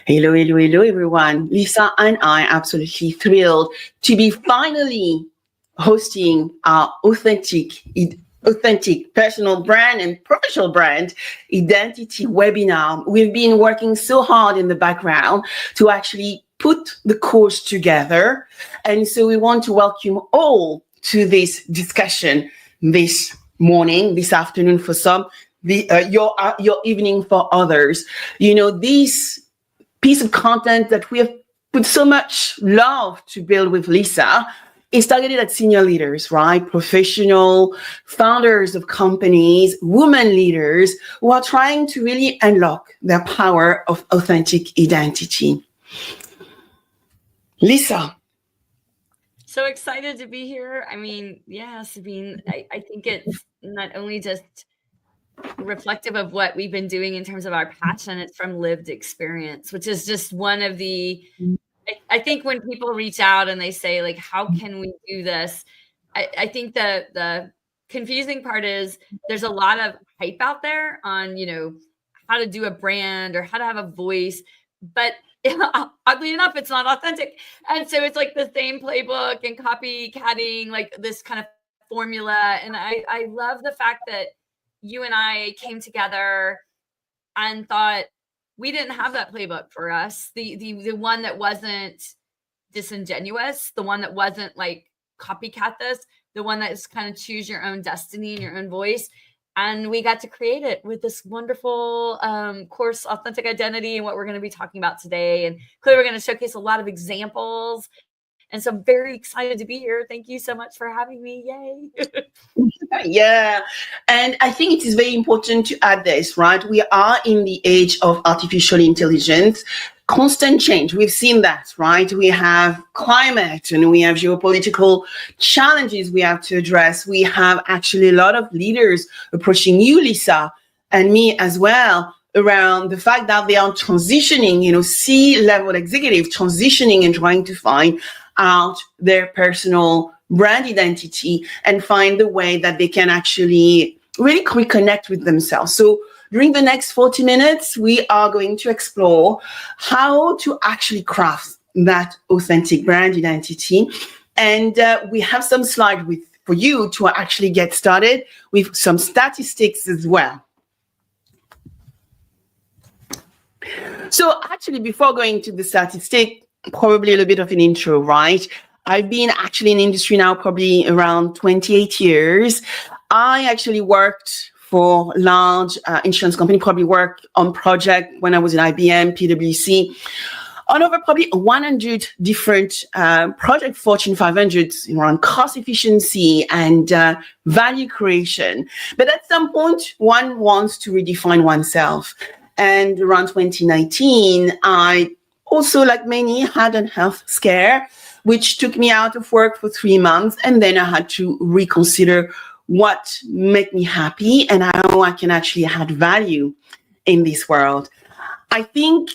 Hello, hello, hello, everyone. Lisa and I are absolutely thrilled to be finally hosting our authentic personal brand and professional brand identity webinar. We've been working so hard in the background to actually put the course together. And so we want to welcome all to this discussion this morning, this afternoon for some, your evening for others. This piece of content that we have put so much love to build with Lisa is targeted at senior leaders, right? Professional founders of companies, women leaders who are trying to really unlock their power of authentic identity. Lisa. So excited to be here. I mean, yeah, Sabine, I think it's not only just reflective of what we've been doing in terms of our passion, it's from lived experience, which is just one of the, I think when people reach out and they say, like, how can we do this? I think the confusing part is there's a lot of hype out there on, how to do a brand or how to have a voice, but oddly enough, it's not authentic. And so it's like the same playbook and copycatting, like this kind of formula. And I love the fact that you and I came together and thought we didn't have that playbook for us. The one that wasn't disingenuous, the one that wasn't like copycat this, the one that is kind of choose your own destiny and your own voice. And we got to create it with this wonderful course, Authentic Identity, and what we're going to be talking about today. And clearly, we're going to showcase a lot of examples. And so I'm very excited to be here. Thank you so much for having me. Yay. Yeah. And I think it is very important to add this, right? We are in the age of artificial intelligence, constant change. We've seen that, right? We have climate and we have geopolitical challenges we have to address. We have actually a lot of leaders approaching you, Lisa, and me as well, around the fact that they are transitioning, C-level executive transitioning and trying to find out their personal brand identity and find the way that they can actually really reconnect with themselves. So during the next 40 minutes, we are going to explore how to actually craft that authentic brand identity. And we have some slides for you to actually get started with some statistics as well. So actually, before going to the statistic, probably a little bit of an intro, right? I've been actually in industry now probably around 28 years. I actually worked for large insurance company, probably worked on project when I was in IBM, PwC, on over probably 100 different project Fortune 500 around cost efficiency and value creation. But at some point, one wants to redefine oneself. And around 2019, I also, like many, had a health scare, which took me out of work for 3 months. And then I had to reconsider what made me happy and how I can actually add value in this world. I think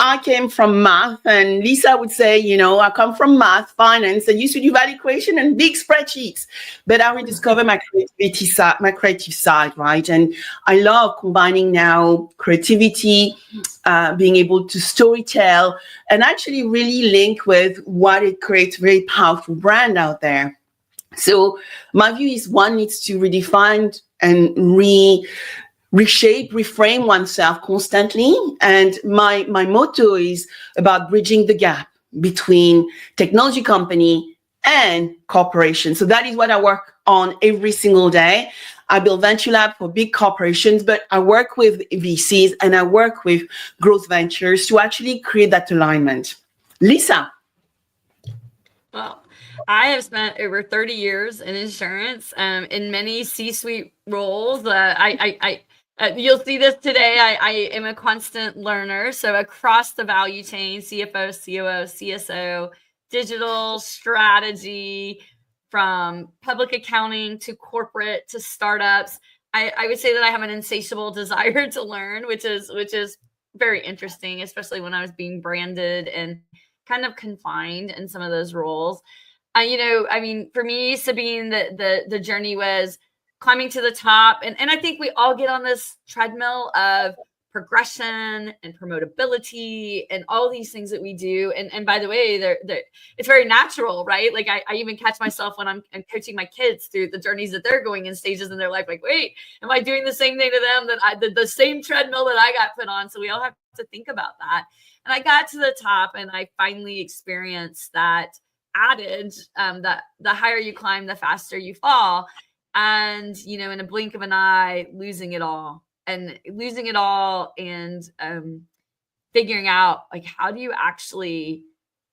I came from math, and Lisa would say, I come from math, finance. I used to do value creation and big spreadsheets, but I rediscovered my creative side, right? And I love combining now creativity, being able to storytell, and actually really link with what it creates very powerful brand out there. So my view is one needs to redefine and reshape, reframe oneself constantly. And my motto is about bridging the gap between technology company and corporation. So that is what I work on every single day. I build Venture Lab for big corporations, but I work with VCs and I work with growth ventures to actually create that alignment. Lisa. Well, I have spent over 30 years in insurance, in many C-suite roles. You'll see this today. I am a constant learner. So across the value chain, CFO, COO, CSO, digital strategy, from public accounting to corporate to startups, I would say that I have an insatiable desire to learn, which is very interesting, especially when I was being branded and kind of confined in some of those roles. For me, Sabine, the journey was climbing to the top. And I think we all get on this treadmill of progression and promotability and all these things that we do. And by the way, it's very natural, right? Like I even catch myself when I'm coaching my kids through the journeys that they're going in stages in their life. Like, wait, am I doing the same thing to them that I did, the same treadmill that I got put on? So we all have to think about that. And I got to the top and I finally experienced that adage that the higher you climb, the faster you fall. And, in a blink of an eye, losing it all and figuring out like, how do you actually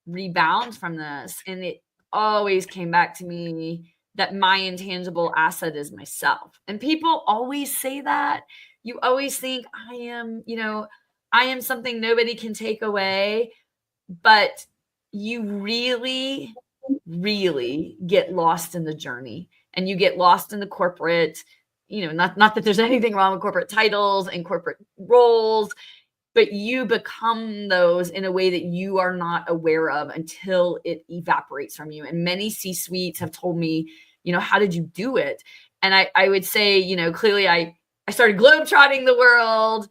rebound from this? And it always came back to me that my intangible asset is myself. And people always say that. You always think I am something nobody can take away, but you really, really get lost in the journey, and you get lost in the corporate, not that there's anything wrong with corporate titles and corporate roles, but you become those in a way that you are not aware of until it evaporates from you. And many C-suites have told me, how did you do it? And I would say, clearly I started globetrotting the world,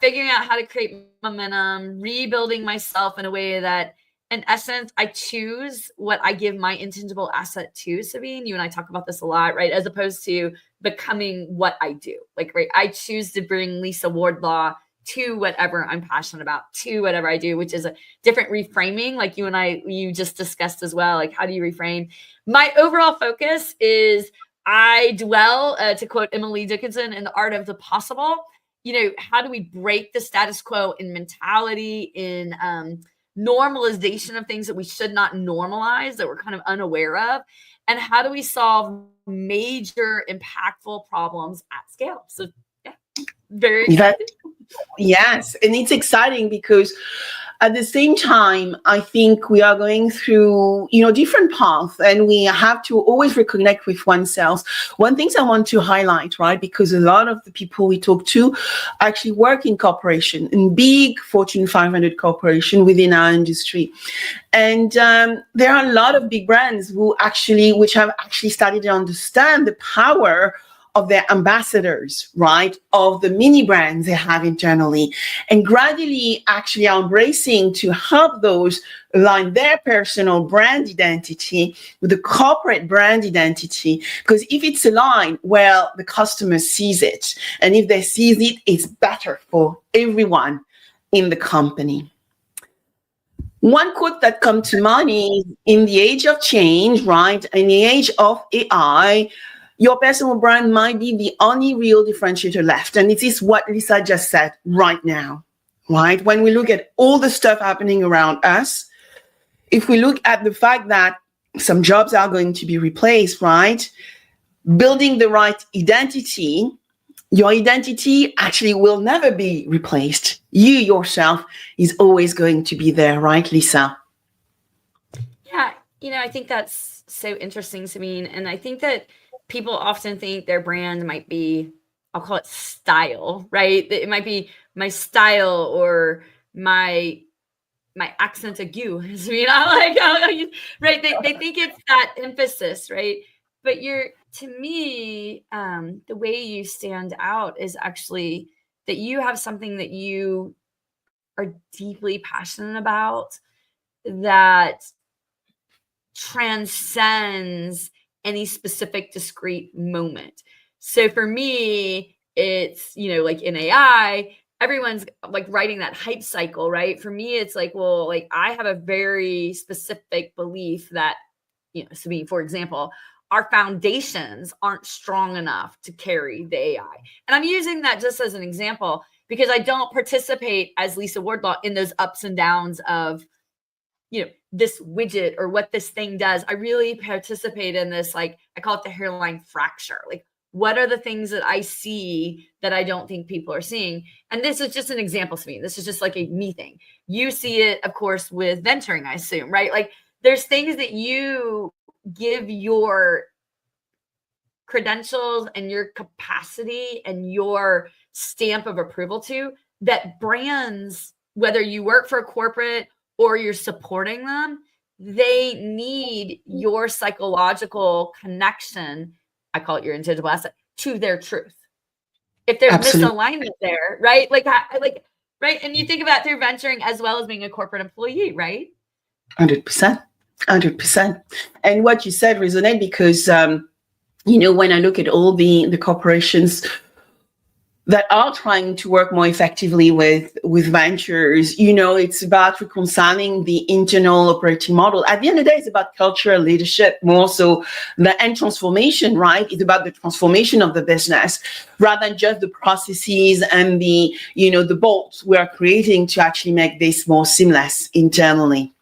figuring out how to create momentum, rebuilding myself in a way that, in essence, I choose what I give my intangible asset to, Sabine. You and I talk about this a lot, right? As opposed to becoming what I do. Like, right, I choose to bring Lisa Wardlaw to whatever I'm passionate about, to whatever I do, which is a different reframing, like you just discussed as well. Like, how do you reframe? My overall focus is I dwell, to quote Emily Dickinson, in the art of the possible. How do we break the status quo in mentality, in normalization of things that we should not normalize, that we're kind of unaware of? And how do we solve major impactful problems at scale? So yeah, very excited. Yes. And it's exciting because at the same time, I think we are going through, different paths, and we have to always reconnect with oneself. One thing I want to highlight, right, because a lot of the people we talk to actually work in corporation, in big Fortune 500 corporation within our industry. And there are a lot of big brands which have actually started to understand the power of their ambassadors, right, of the mini brands they have internally, and gradually actually are embracing to help those align their personal brand identity with the corporate brand identity. Because if it's aligned, well, the customer sees it. And if they see it, it's better for everyone in the company. One quote that comes to mind is, in the age of change, right, in the age of AI, your personal brand might be the only real differentiator left. And it is what Lisa just said right now, right? When we look at all the stuff happening around us, if we look at the fact that some jobs are going to be replaced, right? Building the right identity, your identity actually will never be replaced. You yourself is always going to be there, right, Lisa? Yeah, I think that's so interesting, Sabine. And I think that people often think their brand might be, I'll call it style, right? It might be my style or my accent aigu. Right? They think it's that emphasis, right? But to me, the way you stand out is actually that you have something that you are deeply passionate about that transcends any specific discrete moment. So for me, it's, like in AI, everyone's like writing that hype cycle, right? For me, it's like, well, like I have a very specific belief that, Sabine, for example, our foundations aren't strong enough to carry the AI. And I'm using that just as an example because I don't participate as Lisa Wardlaw in those ups and downs of, this widget or what this thing does. I really participate in this, like, I call it the hairline fracture. Like, what are the things that I see that I don't think people are seeing? And this is just an example to me. This is just like a me thing. You see it, of course, with venturing, I assume, right? Like, there's things that you give your credentials and your capacity and your stamp of approval to, that brands, whether you work for a corporate or you're supporting them, they need your psychological connection, I call it your intangible asset, to their truth. if there's Absolutely. misalignment there, right? Right. And you think about through venturing as well as being a corporate employee, right? 100%. 100%. And what you said resonate because, when I look at all the corporations that are trying to work more effectively with ventures, it's about reconciling the internal operating model. At the end of the day, it's about culture, leadership, more so and transformation, right? It's about the transformation of the business rather than just the processes and the bolts we are creating to actually make this more seamless internally.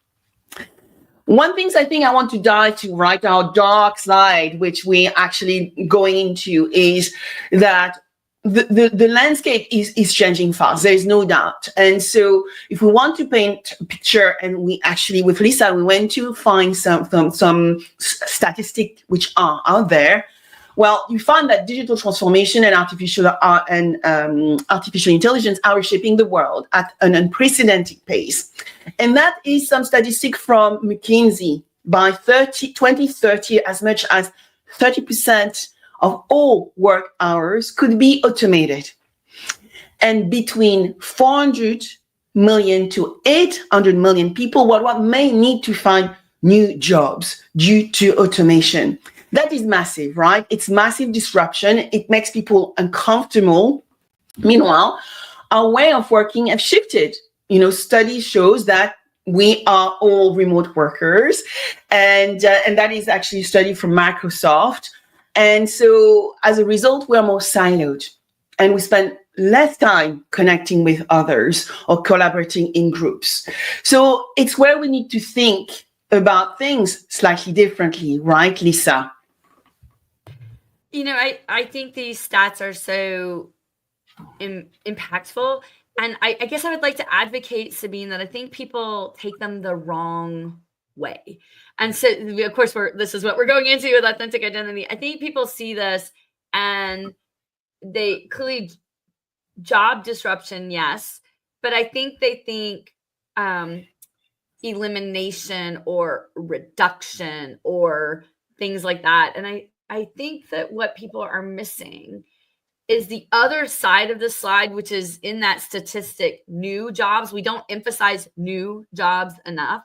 One thing I think I want to dive to right now, dark side, which we actually going into, is that the landscape is changing fast. There is no doubt. And so if we want to paint a picture, and we actually, with Lisa, we went to find some statistics which are out there. Well, you find that digital transformation and artificial intelligence are reshaping the world at an unprecedented pace. And that is some statistic from McKinsey. By 2030, as much as 30% of all work hours could be automated. And between 400 million to 800 million people worldwide may need to find new jobs due to automation. That is massive, right? It's massive disruption. It makes people uncomfortable. Meanwhile, our way of working have shifted. Study shows that we are all remote workers, and that is actually a study from Microsoft. And so as a result, we're more siloed, and we spend less time connecting with others or collaborating in groups. So it's where we need to think about things slightly differently, right, Lisa? I think these stats are so impactful. And I guess I would like to advocate, Sabine, that I think people take them the wrong way. And so, of course, this is what we're going into with authentic identity. I think people see this and they clearly job disruption, yes, but I think they think elimination or reduction or things like that. And I think that what people are missing is the other side of the slide, which is in that statistic, new jobs. We don't emphasize new jobs enough.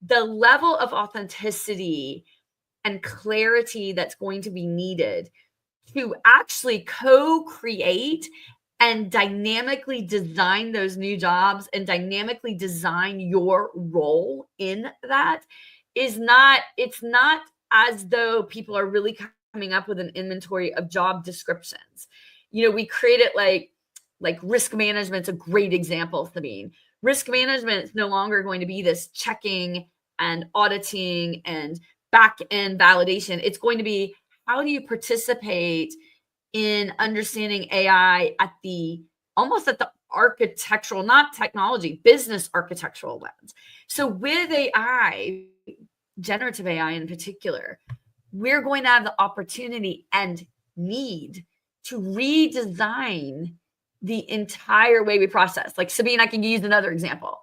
The level of authenticity and clarity that's going to be needed to actually co-create and dynamically design those new jobs and dynamically design your role in that it's not as though people are really coming up with an inventory of job descriptions. We create it like risk management's a great example, Sabine. Risk management is no longer going to be this checking and auditing and back-end validation. It's going to be, how do you participate in understanding AI almost at the architectural, not technology, business architectural lens. So with AI, generative AI in particular, we're going to have the opportunity and need to redesign the entire way we process. Like, Sabine, I can use another example.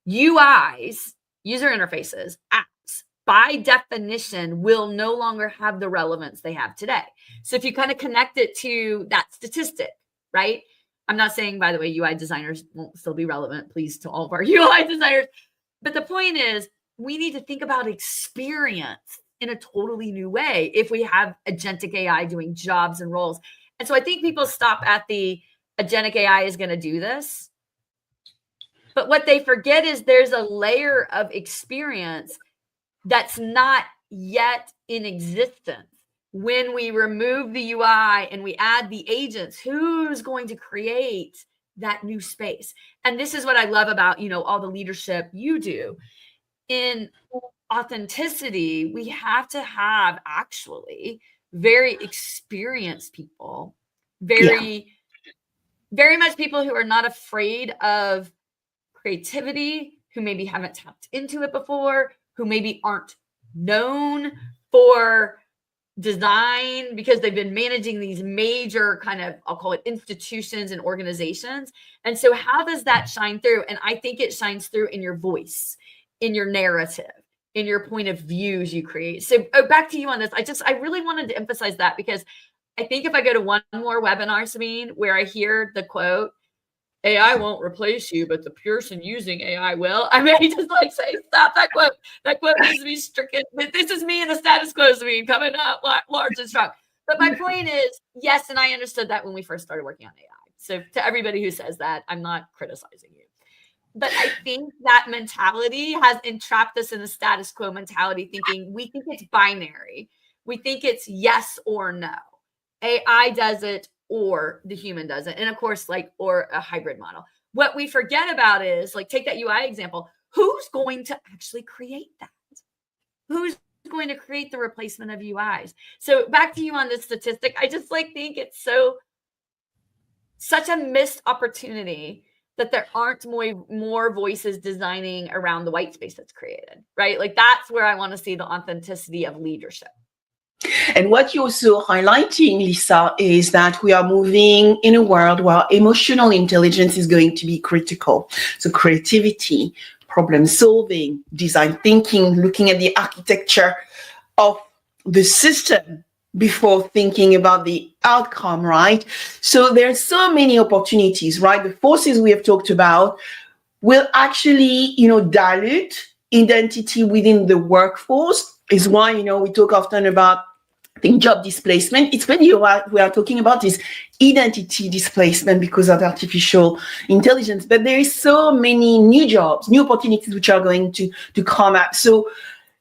UIs, user interfaces, apps, by definition, will no longer have the relevance they have today. So if you kind of connect it to that statistic, right? I'm not saying, by the way, UI designers won't still be relevant, please, to all of our UI designers. But the point is, we need to think about experience in a totally new way if we have agentic AI doing jobs and roles. And so I think people stop at the agentic AI is going to do this. But what they forget is there's a layer of experience that's not yet in existence. When we remove the UI and we add the agents, who's going to create that new space? And this is what I love about, all the leadership you do. In authenticity, we have to have actually very experienced people, very much people who are not afraid of creativity, who maybe haven't tapped into it before, who maybe aren't known for design because they've been managing these major kind of, I'll call it institutions and organizations. And so how does that shine through? And I think it shines through in your voice, in your narrative, in your point of views you create. So back to you on this. I really wanted to emphasize that because I think if I go to one more webinar, Sabine, where I hear the quote, AI won't replace you, but the person using AI will, I may just like say, stop that quote. That quote needs to be stricken. This is me in the status quo, Sabine, coming up large and strong. But my point is, yes, and I understood that when we first started working on AI. So to everybody who says that, I'm not criticizing you. But I think that mentality has entrapped us in the status quo mentality, thinking we think it's binary. We think it's yes or no. AI does it or the human does it. And of course, like, or a hybrid model. What we forget about is, like, take that UI example. Who's going to actually create that? Who's going to create the replacement of UIs? So back to you on this statistic. I just like think it's such a missed opportunity that there aren't more voices designing around the white space that's created, right? Like that's where I want to see the authenticity of leadership. And what you're also highlighting, Lisa, is that we are moving in a world where emotional intelligence is going to be critical. So creativity, problem solving, design thinking, looking at the architecture of the system before thinking about the outcome, right? So there's so many opportunities, right? The forces we have talked about will actually, dilute identity within the workforce. Is why, we talk often about, I think, job displacement. It's when we are talking about this identity displacement because of artificial intelligence. But there is so many new jobs, new opportunities which are going to come up. So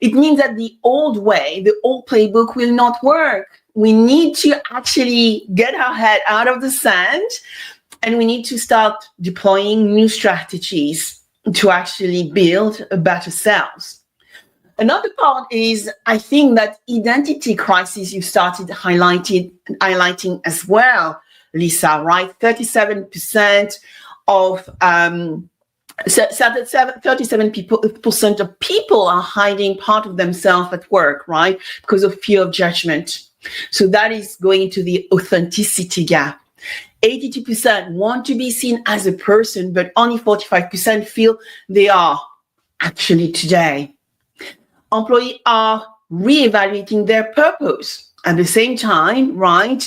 it means that the old way, the old playbook will not work. We need to actually get our head out of the sand, and we need to start deploying new strategies to actually build a better selves. Another part is, I think, that identity crisis you started highlighting as well, Lisa, right? 37% of 37% of people are hiding part of themselves at work, right? Because of fear of judgment. So that is going to the authenticity gap. 82% want to be seen as a person, but only 45% feel they are actually today. Employees are reevaluating their purpose. At the same time, right,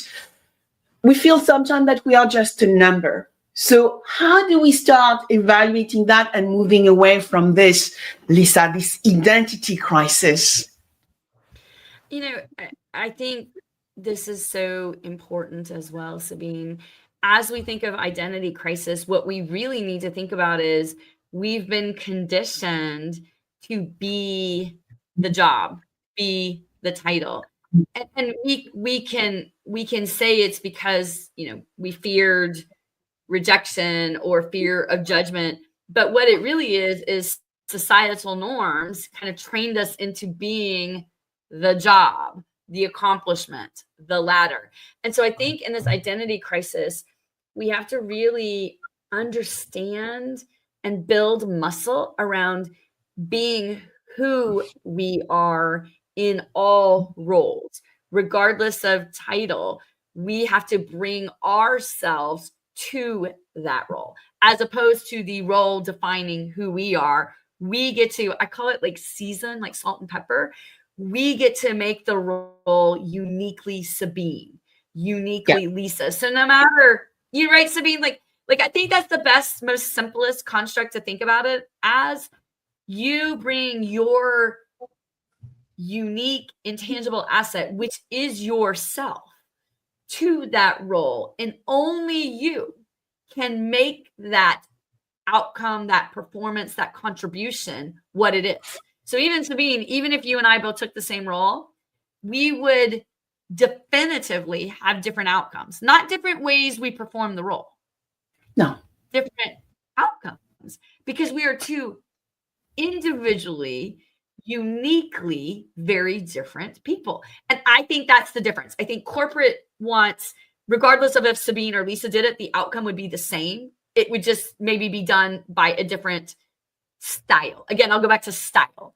we feel sometimes that we are just a number. So how do we start evaluating that and moving away from this, Lisa, this identity crisis? I think this is so important as well, Sabine. As we think of identity crisis, what we really need to think about is we've been conditioned to be the job, be the title. And we can say it's because, we feared rejection or fear of judgment. But what it really is societal norms kind of trained us into being the job, the accomplishment, the ladder. And so I think in this identity crisis, we have to really understand and build muscle around being who we are in all roles, regardless of title. We have to bring ourselves to that role, as opposed to the role defining who we are. We get to, I call it like season, like salt and pepper. We get to make the role uniquely Sabine, uniquely Lisa. So no matter, you're right, Sabine, like I think that's the best, most simplest construct to think about it as. You bring your unique, intangible asset, which is yourself, to that role. And only you can make that outcome, that performance, that contribution what it is. So even Sabine, even if you and I both took the same role, we would definitively have different outcomes, not different ways we perform the role. No. Different outcomes, because we are two individually, uniquely very different people. And I think that's the difference. I think corporate wants, regardless of if Sabine or Lisa did it, the outcome would be the same. It would just maybe be done by a different style. Again, I'll go back to style.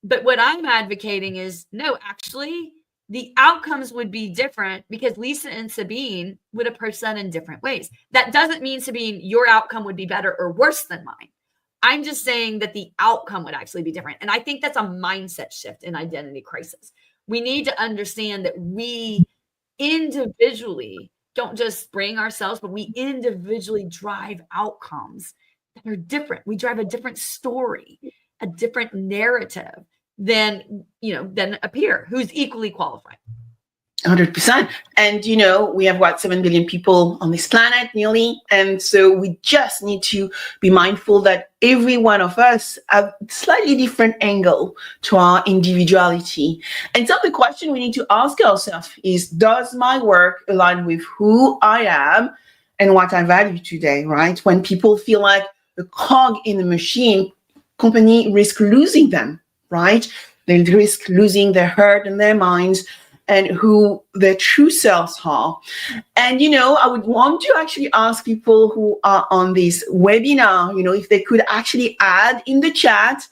But what I'm advocating is, no, actually, the outcomes would be different because Lisa and Sabine would approach that in different ways. That doesn't mean, Sabine, your outcome would be better or worse than mine. I'm just saying that the outcome would actually be different. And I think that's a mindset shift in identity crisis. We need to understand that we individually don't just bring ourselves, but we individually drive outcomes that are different. We drive a different story, a different narrative than a peer who's equally qualified. 100%. And, we have 7 billion people on this planet nearly. And so we just need to be mindful that every one of us have slightly different angle to our individuality. And so the question we need to ask ourselves is, does my work align with who I am and what I value today, right? When people feel like a cog in the machine, company risk losing them, right? They risk losing their heart and their minds and who their true selves are. And, I would want to actually ask people who are on this webinar, if they could actually add in the chat,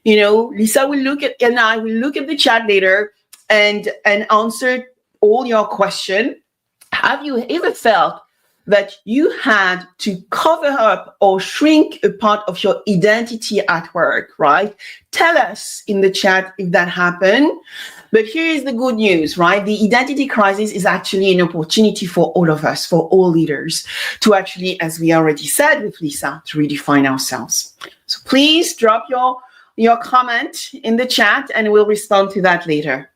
Lisa will look at, and I will look at the chat later and answer all your questions. Have you ever felt that you had to cover up or shrink a part of your identity at work, right? Tell us in the chat if that happened. But here is the good news, right? The identity crisis is actually an opportunity for all of us, for all leaders, to actually, as we already said with Lisa, to redefine ourselves. So please drop your comment in the chat and we'll respond to that later.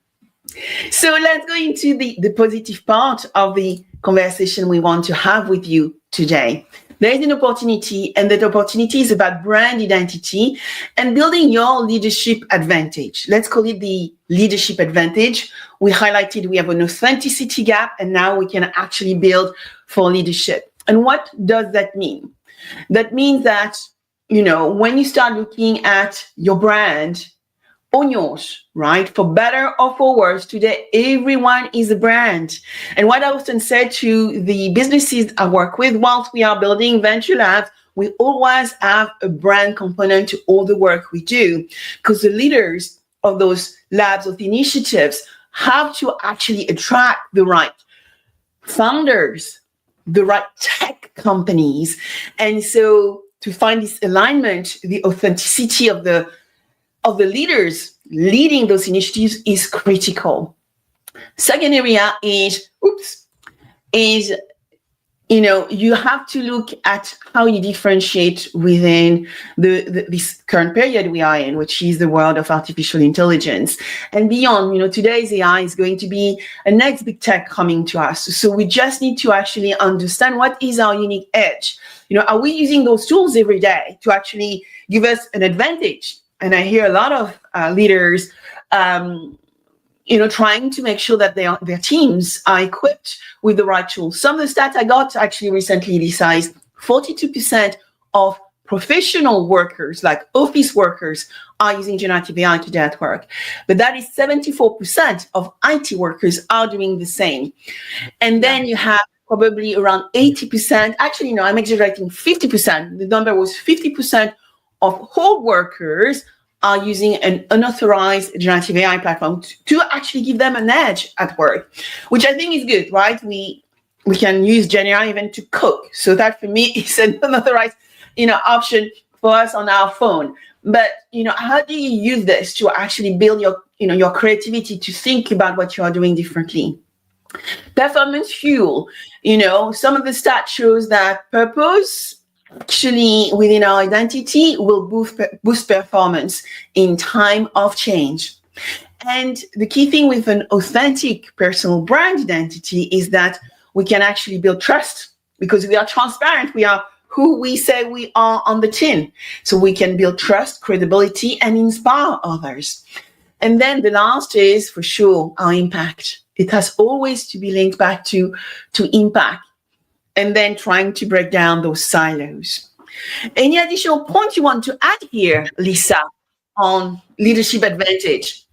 So let's go into the positive part of the conversation we want to have with you today. There is an opportunity, and that opportunity is about brand identity and building your leadership advantage. Let's call it the leadership advantage. We highlighted we have an authenticity gap, and now we can actually build for leadership. And what does that mean? That means that, when you start looking at your brand on yours, right? For better or for worse, today, everyone is a brand. And what I often say to the businesses I work with, whilst we are building Venture Labs, we always have a brand component to all the work we do, because the leaders of those labs, of the initiatives, have to actually attract the right founders, the right tech companies. And so to find this alignment, the authenticity of the leaders leading those initiatives is critical. Second area is, you have to look at how you differentiate within this current period we are in, which is the world of artificial intelligence. And beyond, today's AI is going to be a next big tech coming to us. So we just need to actually understand what is our unique edge. Are we using those tools every day to actually give us an advantage? And I hear a lot of leaders, trying to make sure that their teams are equipped with the right tools. Some of the stats I got actually recently, Lisa, is 42% of professional workers, like office workers, are using generative AI today at work. But that is 74% of IT workers are doing the same. And then you have probably around 80%, actually, no, I'm exaggerating, 50%. The number was 50% of all workers are using an unauthorized generative AI platform to actually give them an edge at work, which I think is good, right? We can use Gen AI even to cook. So that for me is an unauthorized, option for us on our phone. But, how do you use this to actually build your creativity to think about what you are doing differently? Performance fuel, some of the stats shows that purpose actually within our identity will boost performance in time of change. And the key thing with an authentic personal brand identity is that we can actually build trust because we are transparent. We are who we say we are on the tin. So we can build trust, credibility, and inspire others. And then the last is for sure our impact. It has always to be linked back to impact. And then trying to break down those silos. Any additional points you want to add here, Lisa, on leadership advantage?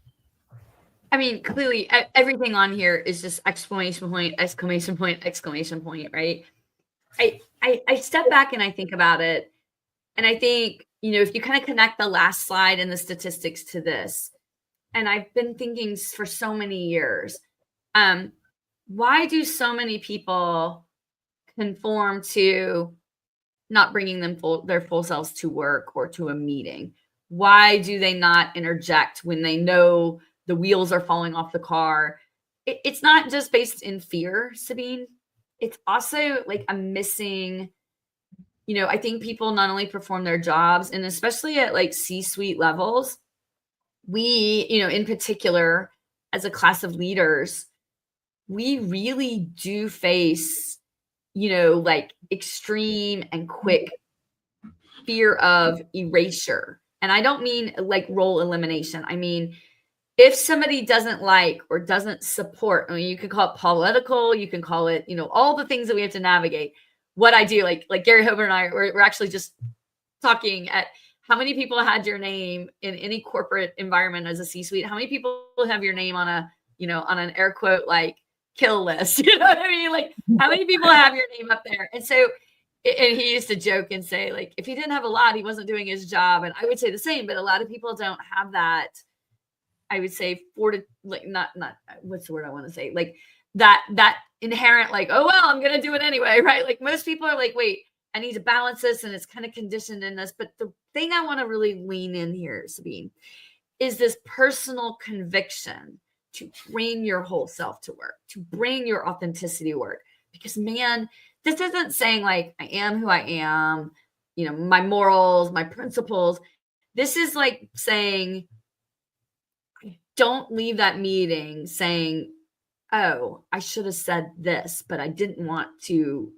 I mean, clearly everything on here is just exclamation point, exclamation point, exclamation point, right? I step back and I think about it. And I think, if you kind of connect the last slide and the statistics to this, and I've been thinking for so many years, why do so many people conform to not bringing their full selves to work or to a meeting? Why do they not interject when they know the wheels are falling off the car it's not just based in fear, Sabine. It's also like a missing, I think people not only perform their jobs, and especially at like C-suite levels, we, in particular, as a class of leaders, we really do face, like extreme and quick fear of erasure. And I don't mean like role elimination. I mean, if somebody doesn't like or doesn't support, I mean, you can call it political, you can call it, all the things that we have to navigate. What I do, like Gary Hober and I, we're actually just talking at how many people had your name in any corporate environment as a C-suite? How many people have your name on a, on an air quote, like kill list? You know what I mean? Like how many people have your name up there? And so, and he used to joke and say, like, if he didn't have a lot, he wasn't doing his job. And I would say the same, but a lot of people don't have that. I would say not what's the word I want to say? Like that inherent, like, oh, well, I'm going to do it anyway. Right. Like most people are like, wait, I need to balance this. And it's kind of conditioned in this. But the thing I want to really lean in here, Sabine, is this personal conviction to bring your whole self to work, to bring your authenticity to work. Because man, this isn't saying like, I am who I am, my morals, my principles. This is like saying, don't leave that meeting saying, oh, I should have said this, but I didn't want to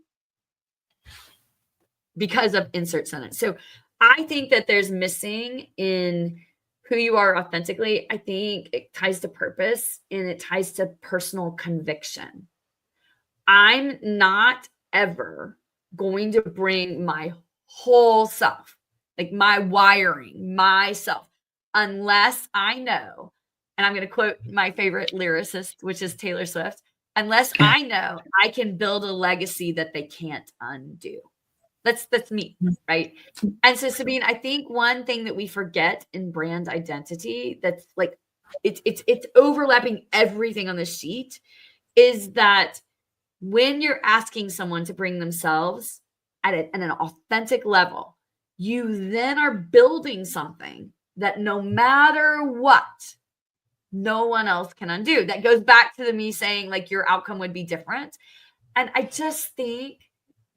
because of insert sentence. So I think that there's missing in who you are authentically. I think it ties to purpose and it ties to personal conviction. I'm not ever going to bring my whole self, like my wiring, myself, unless I know, and I'm going to quote my favorite lyricist, which is Taylor Swift, unless I know I can build a legacy that they can't undo. That's me, right? And so, Sabine, I think one thing that we forget in brand identity that's like, it's overlapping everything on the sheet is that when you're asking someone to bring themselves at an authentic level, you then are building something that no matter what, no one else can undo. That goes back to me saying like your outcome would be different. And I just think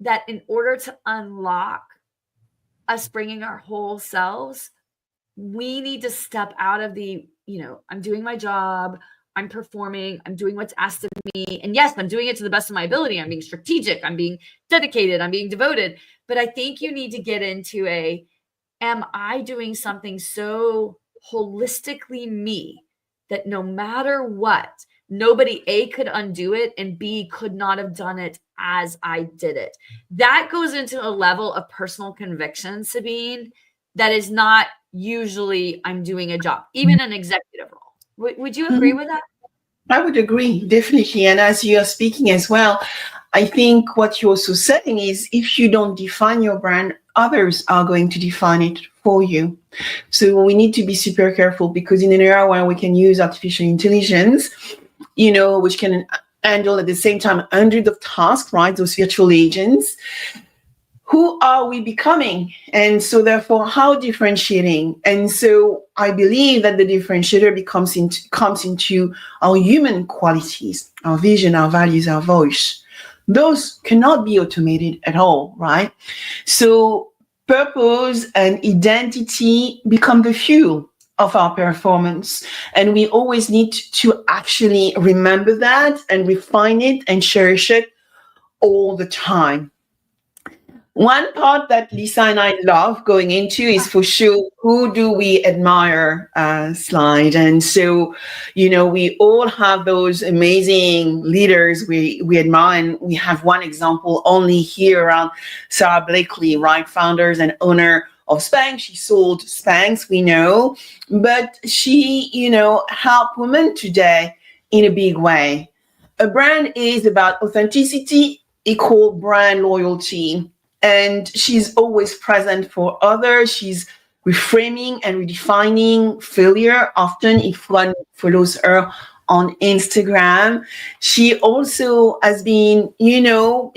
that in order to unlock us bringing our whole selves, we need to step out of the, I'm doing my job, I'm performing, I'm doing what's asked of me. And yes, I'm doing it to the best of my ability. I'm being strategic, I'm being dedicated, I'm being devoted. But I think you need to get into am I doing something so holistically me that no matter what, nobody A could undo it and B could not have done it as I did it. That goes into a level of personal conviction, Sabine, that is not usually I'm doing a job, even an executive role. Would you agree with that? I would agree, definitely. And as you are speaking as well, I think what you're also saying is if you don't define your brand, others are going to define it for you. So we need to be super careful because in an era where we can use artificial intelligence, which can handle at the same time hundreds of tasks, right? Those virtual agents. Who are we becoming? And so therefore, how differentiating? And so I believe that the differentiator comes into our human qualities, our vision, our values, our voice. Those cannot be automated at all, right? So purpose and identity become the fuel of our performance. And we always need to actually remember that and refine it and cherish it all the time. One part that Lisa and I love going into is for sure, who do we admire slide. And so, we all have those amazing leaders we admire. And we have one example only here around Sarah Blakely, right? Founders and owner of Spanx. She sold Spanx, we know, but she, helped women today in a big way. A brand is about authenticity, equal brand loyalty. And she's always present for others. She's reframing and redefining failure. Often if one follows her on Instagram, she also has been, in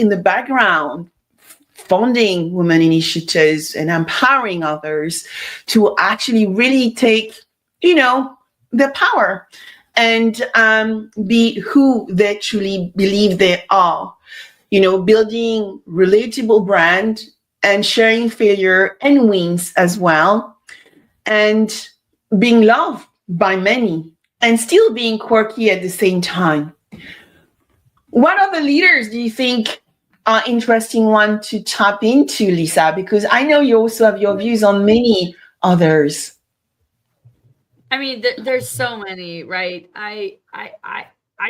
the background, funding women initiatives and empowering others to actually really take, their power. and be who they truly believe they are. Building relatable brand and sharing failure and wins as well, and being loved by many and still being quirky at the same time. What other leaders do you think are interesting one to tap into, Lisa? Because I know you also have your views on many others. I mean, there's so many, right? I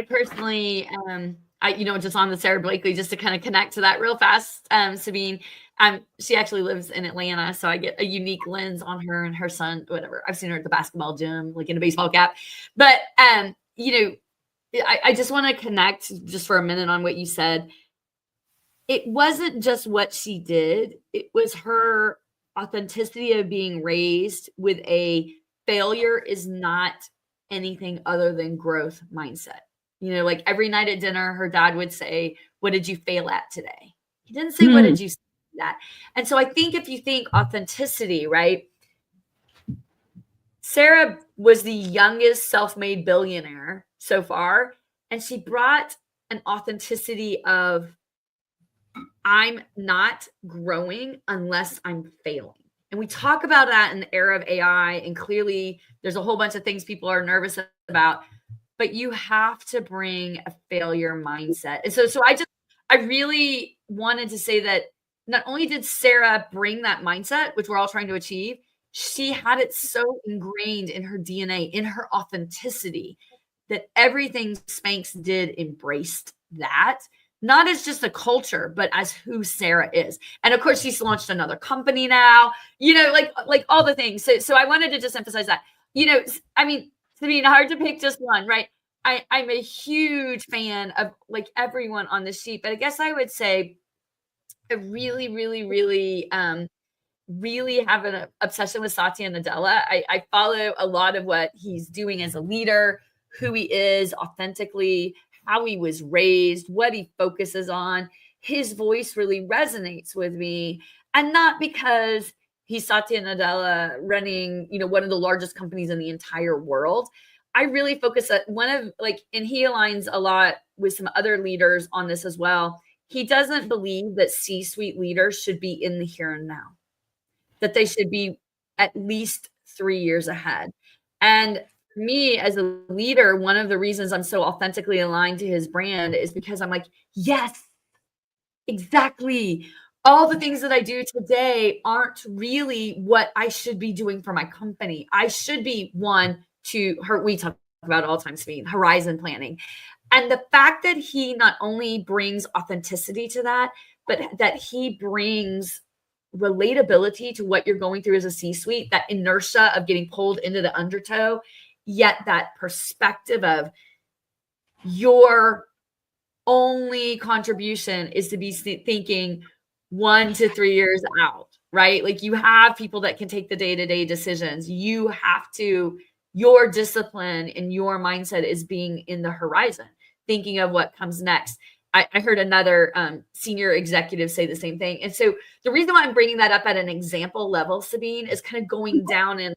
personally, just on the Sara Blakely, just to kind of connect to that real fast, Sabine. She actually lives in Atlanta, so I get a unique lens on her and her son, whatever. I've seen her at the basketball gym, like in a baseball cap. But, I just want to connect just for a minute on what you said. It wasn't just what she did. It was her authenticity of being raised with a failure is not anything other than growth mindset. Like every night at dinner, her dad would say, "What did you fail at today?" He didn't say, "What did you say at?" And so I think if you think authenticity, right? Sara was the youngest self-made billionaire so far, and she brought an authenticity of, I'm not growing unless I'm failing. And we talk about that in the era of AI, and clearly there's a whole bunch of things people are nervous about, but you have to bring a failure mindset. And so I really wanted to say that not only did Sara bring that mindset, which we're all trying to achieve, she had it so ingrained in her DNA, in her authenticity, that everything Spanx did embraced that. Not as just a culture, but as who Sara is. And of course, she's launched another company now, like all the things. So I wanted to just emphasize that, Sabine, hard to pick just one, right? I'm a huge fan of like everyone on the sheet, but I guess I would say I really, really, really, really have an obsession with Satya Nadella. I follow a lot of what he's doing as a leader, who he is authentically, how he was raised, what he focuses on. His voice really resonates with me. And not because he's Satya Nadella running, one of the largest companies in the entire world. I really focus at and he aligns a lot with some other leaders on this as well. He doesn't believe that C-suite leaders should be in the here and now, that they should be at least 3 years ahead. And me as a leader, one of the reasons I'm so authentically aligned to his brand is because I'm like, yes, exactly. All the things that I do today aren't really what I should be doing for my company. I should be we talk about all the time, Sabine, horizon planning. And the fact that he not only brings authenticity to that, but that he brings relatability to what you're going through as a C-suite, that inertia of getting pulled into the undertow, yet that perspective of your only contribution is to be thinking 1 to 3 years out, right? Like you have people that can take the day-to-day decisions. Your discipline and your mindset is being in the horizon, thinking of what comes next. I heard another senior executive say the same thing. And so the reason why I'm bringing that up at an example level, Sabine, is kind of going down and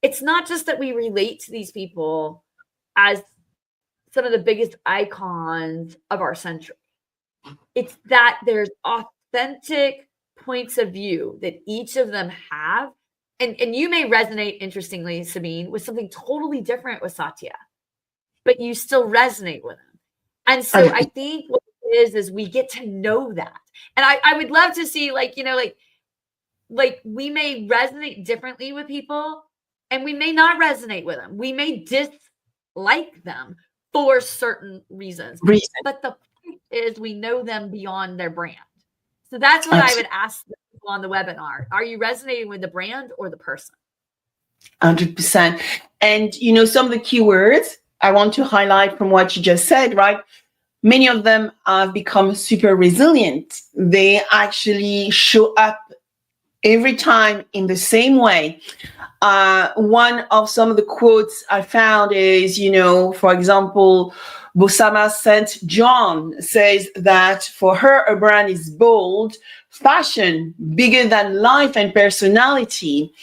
it's not just that we relate to these people as some of the biggest icons of our century. It's that there's authentic points of view that each of them have. And you may resonate, interestingly, Sabine, with something totally different with Satya, but you still resonate with him. And so I think what it is we get to know that. And I would love to see like we may resonate differently with people and we may not resonate with them. We may dislike them for certain reasons. But the point is we know them beyond their brand. So that's what I would ask people on the webinar. Are you resonating with the brand or the person? 100%. And, some of the keywords I want to highlight from what you just said, right? Many of them have become super resilient. They actually show up every time in the same way. One of some of the quotes I found is, for example, Bosama St. John says that for her, a brand is bold, fashion, bigger than life and personality.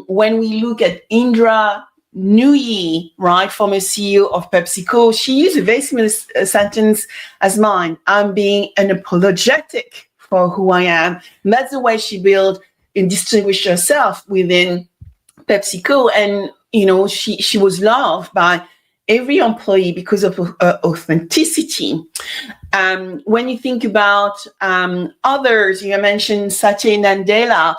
When we look at Indra Nui, right, former CEO of PepsiCo, she used a very similar sentence as mine. I'm being unapologetic for who I am. And that's the way she built and distinguished herself within PepsiCo. And, she was loved by every employee because of her authenticity. When you think about others, you mentioned Satya Nadella.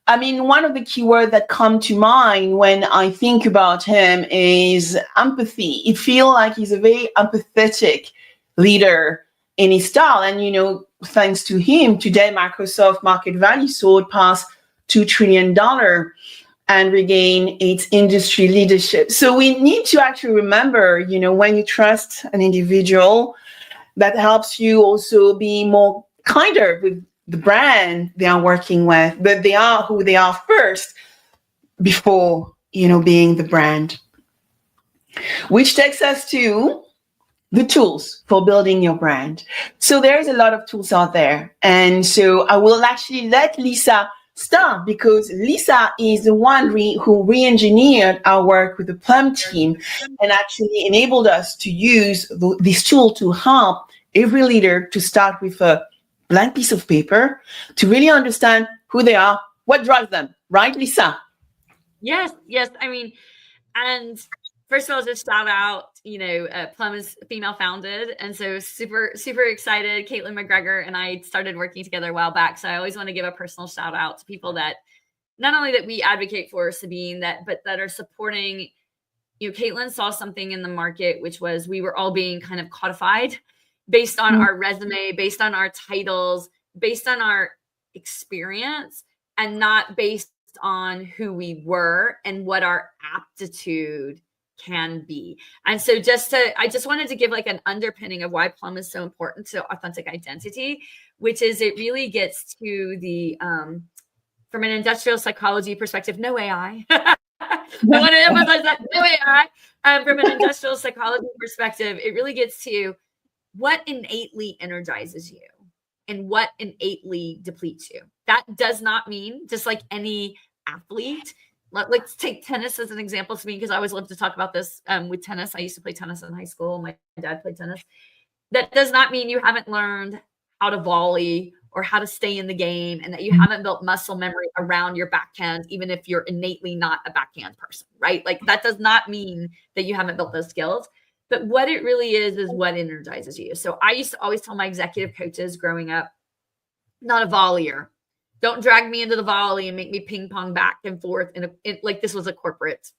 I mean, one of the keywords that come to mind when I think about him is empathy. It feels like he's a very empathetic leader in his style. And, thanks to him, today Microsoft market value soared past $2 trillion and regain its industry leadership. So we need to actually remember, when you trust an individual, that helps you also be more kinder with the brand they are working with, but they are who they are first before, being the brand. Which takes us to the tools for building your brand. So there's a lot of tools out there. And so I will actually let Lisa start, because Lisa is the one who re-engineered our work with the Plum team and actually enabled us to use this tool to help every leader to start with a blank piece of paper to really understand who they are, what drives them, right, Lisa? Yes. I mean, and first of all, just shout out, Plum is female founded. And so super, super excited. Caitlin McGregor and I started working together a while back. So I always want to give a personal shout out to people that not only that we advocate for, Sabine, but that are supporting. Caitlin saw something in the market, which was we were all being kind of codified based on our resume, based on our titles, based on our experience, and not based on who we were and what our aptitude can be. And so I just wanted to give like an underpinning of why Plum is so important to authentic identity, which is it really gets to the, from an industrial psychology perspective, no AI. I want to emphasize that, no AI. From an industrial psychology perspective, it really gets to what innately energizes you and what innately depletes you. That does not mean, just like any athlete, let's take tennis as an example to me, because I always love to talk about this with tennis. I used to play tennis in high school. My dad played tennis. That does not mean you haven't learned how to volley or how to stay in the game, and that you haven't built muscle memory around your backhand, even if you're innately not a backhand person, right? Like that does not mean that you haven't built those skills. But what it really is what energizes you. So I used to always tell my executive coaches growing up, not a volleyer. Don't drag me into the volley and make me ping pong back and forth. Like this was a corporate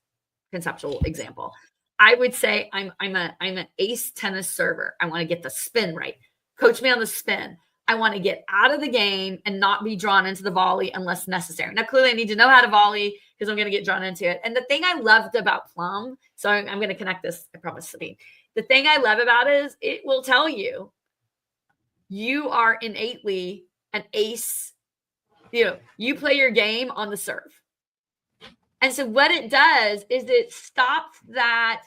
conceptual example. I would say I'm an ace tennis server. I want to get the spin right. Coach me on the spin. I want to get out of the game and not be drawn into the volley unless necessary. Now, clearly I need to know how to volley because I'm going to get drawn into it. And the thing I loved about Plum, so I'm going to connect this, I promise, Sabine. The thing I love about it is it will tell you, you are innately an ace. You play your game on the serve. And so what it does is it stops that.